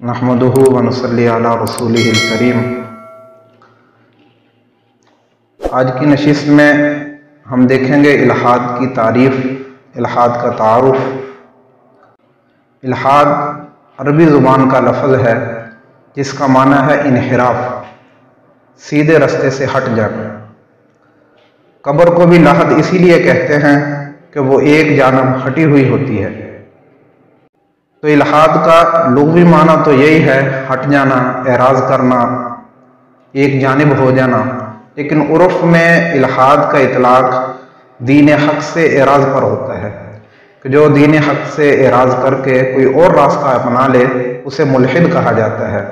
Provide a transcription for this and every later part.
नहमदुहु व नसल्ली अला रसूलिहिल करीम। आज की नशिस्त में हम देखेंगे इल्हाद की तारीफ़, इल्हाद का तारुफ। इल्हाद अरबी ज़ुबान का लफ्ज़ है जिसका माना है इनहिराफ, सीधे रास्ते से हट जाना। कब्र को भी लहद इसीलिए कहते हैं कि वो एक जानब हटी हुई होती है। तो इल्हाद का लुग़वी माना तो यही है हट जाना, एराज़ करना, एक जानिब हो जाना। लेकिन उर्फ़ में इल्हाद का इतलाक़ दीन हक़ से एराज़ पर होता है कि जो दीन हक़ से एराज़ करके कोई और रास्ता अपना ले उसे मुल्हिद कहा जाता है।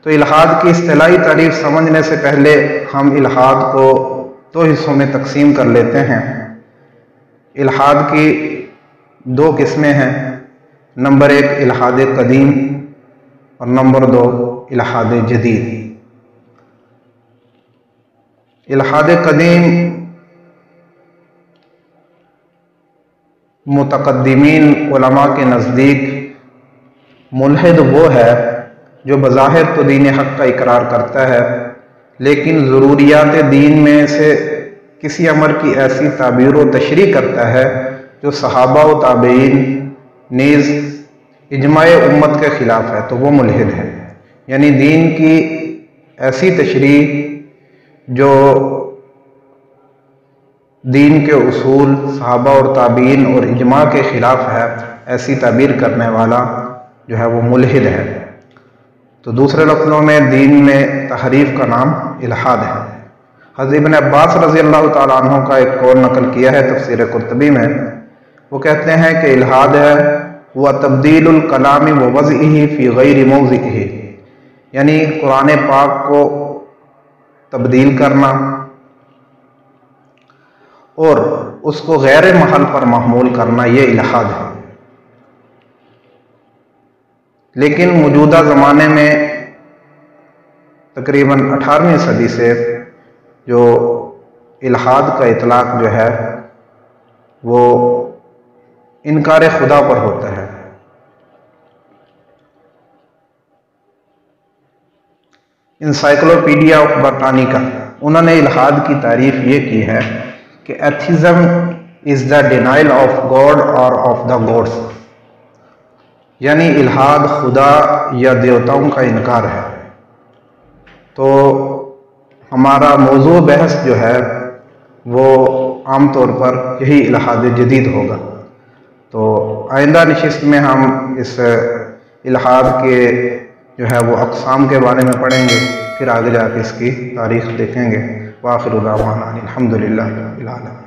तो इल्हाद की इस्तिलाही तारीफ़ समझने से पहले हम इल्हाद को दो हिस्सों में तकसीम कर लेते हैं। इल्हाद की दो किस्में हैं। नंबर एक इल्हाद कदीम और नंबर दो इल्हाद जदीद। इल्हाद कदीम मुतक़द्दिमीन उलमा के नज़दीक मुल्हिद वो है जो बज़ाहिर तो दीन हक़ का इकरार करता है लेकिन ज़रूरियात दीन में से किसी अमर की ऐसी ताबीर व तशरीह करता है जो सहाबा व ताबईन नीज़ इजमाए उम्मत के ख़िलाफ़ है, तो वो मुल्हिद है। यानी दीन की ऐसी तशरीह जो दीन के उसूल, सहाबा और ताबीन और इजमा के ख़िलाफ़ है, ऐसी ताबीर करने वाला जो है वो मुल्हिद है। तो दूसरे लफ्ज़ों में दीन में तहरीफ़ का नाम इल्हाद है। हज़रत इब्न अब्बास रज़ी अल्लाह तआला अन्हु का एक कौल नकल किया है तफ़सीर कुर्तुबी में। वो कहते हैं कि इल्हाद है वह तब्दीलुल कलामी व वज़इही फ़ी गैरि मौज़िइही, यानी कुरान पाक को तब्दील करना और उसको गैर महल पर महमूल करना, ये इल्हाद है। लेकिन मौजूदा ज़माने में तकरीबन 18वीं सदी से जो इल्हाद का इतलाक़ जो है वो इनकार खुदा पर होता है। इंसाइक्लोपीडिया ऑफ ब्रिटानिका उन्होंने इल्हाद की तारीफ ये की है कि atheism is the denial of God और ऑफ द गॉड्स, यानी इल्हाद खुदा या देवताओं का इनकार है। तो हमारा मौजू बहस जो है वो आम तौर पर यही इल्हाद जदीद होगा। तो आइंदा नशिस्त में हम इस इल्हाद के जो है वो अक़साम के बारे में पढ़ेंगे, फिर आगे जाके इसकी तारीख़ देखेंगे। व आखिरु दावाना अनिल हम्दुलिल्लाहि रब्बिल आलमीन।